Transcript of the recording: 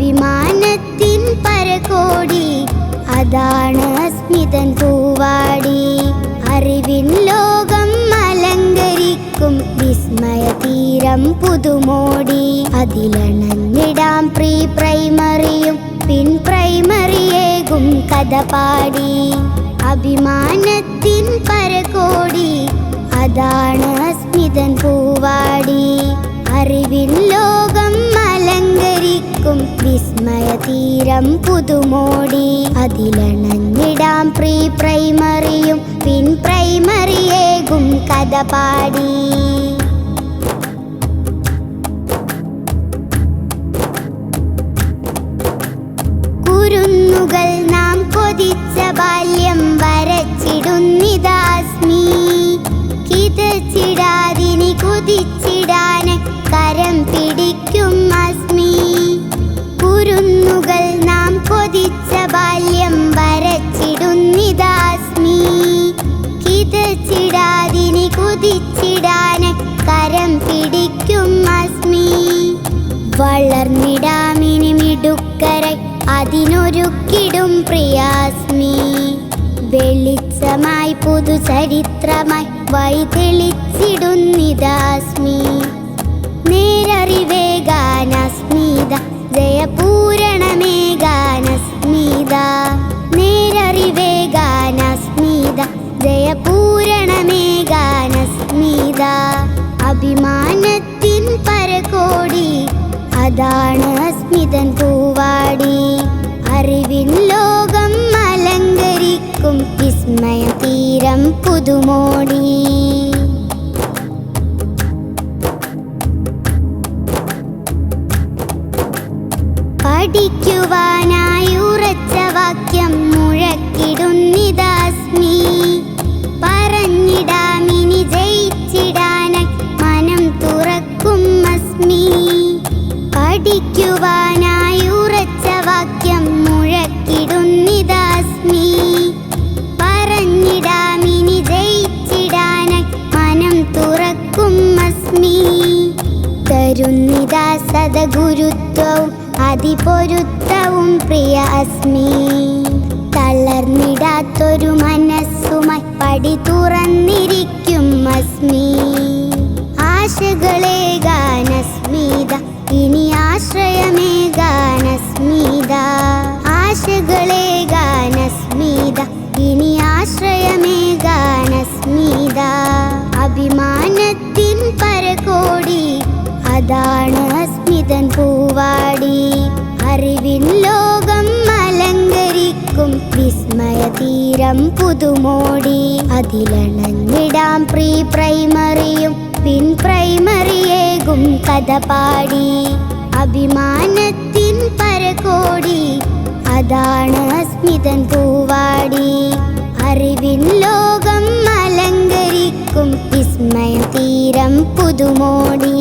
അഭിമാനത്തിൻ പരകോടി അതാണ് അസ്മിതൻ പൂവാടി. അറിവിൻ ലോകം അലങ്കരിക്കും വിസ്മയ തീരം പുതുമോടി. അതിലണഞ്ഞിടാം പ്രീ പ്രൈമറിയും പിൻ പ്രൈമറിയേകും കഥ പാടി. അഭിമാനത്തിൻ പരകോടി അതാണ് അസ്മിതൻ പൂവാടി. അറിവിൻ ലോകം അലങ്കരിക്കും വിസ്മയ തീരം പുതുമോടി. അതിലണഞ്ഞിടാം പ്രീ പ്രൈമറിയും പിൻ പ്രൈമറിയേകും കഥ പാടി. കുരുന്നുകൾ നാം കൊതിച്ച ബാല്യം വരച്ചിടുന്നിതാസ്മി. കിതച്ചിടാതിനി കുതിച്ചിടാന് കരം പിടിക്കും അസ്മി. കുരുന്നുകൾ നാം കൊതിച്ച ബാല്യം വരച്ചിടുന്നിതാസ്മി. കിതച്ചിടാതിനി കുതിച്ചിടാന് കരം പിടിക്കും അസ്മി. വളർന്നിടാമിനി മിടുക്കരായി അതിനൊരുക്കിടും പ്രിയാസ്മി. വെളിച്ചമായി പുതുചരിത്രമായി വഴി തെളിച്ചിടുന്നിതാസ്മി. നേരറിവേഗാനസ്മിത ജയപൂരണമേഗാനസ്മിത. നേരറിവേഗാനസ്മിത ജയപൂരണമേഗാനസ്മിത. അഭിമാനത്തിൻ പരകോടി അതാണ് അസ്മിതൻ പൂവാടി. അറിവിൻ ലോകം അലങ്കരിക്കും വിസ്മയ തീരം പുതുമോടി. പഠിക്കുവാനായി ഉറച്ച വാക്യം മുഴക്കിടുന്നിതാസ്മി. പറഞ്ഞിടാമിനി ജയിച്ചിടാനായി മനം തുറക്കും അസ്മി. പഠിക്കുവാനായി ഉറച്ച വാക്യം മുഴക്കിടുന്നിതാസ്മി. പറഞ്ഞിടാമിനി ജയിച്ചിടാനായി മനം തുറക്കും അസ്മി. തരുന്നിതാ സദഗുരുത്വവും അതിപൊരുത്തവും പ്രിയ അസ്മി. തളർന്നിടാത്തൊരു മനസ്സുമായി പടി തുറന്നിരിക്കും അസ്മി. ആശകളേകാനസ്മിത ഇനി ആശ്രയമേകാനസ്മിത. ആശകളേകാനസ്മിത ഇനി ആശ്രയമേകാനസ്മിത. അഭിമാനത്തിൻ പരകോടി അതാണ് അസ്മിതൻ പൂവാടി. അറിവിൻ ലോകം അലങ്കരിക്കും വിസ്മയ തീരം പുതുമോടി. അതിലണഞ്ഞിടാം പ്രീ പ്രൈമറിയും പിൻ പ്രൈമറിയേകും കഥ പാടി. അഭിമാനത്തിൻ പരകോടി അതാണ് അസ്മിതൻ പൂവാടി. അറിവിൻ ലോകം അലങ്കരിക്കും വിസ്മയ തീരം പുതുമോടി.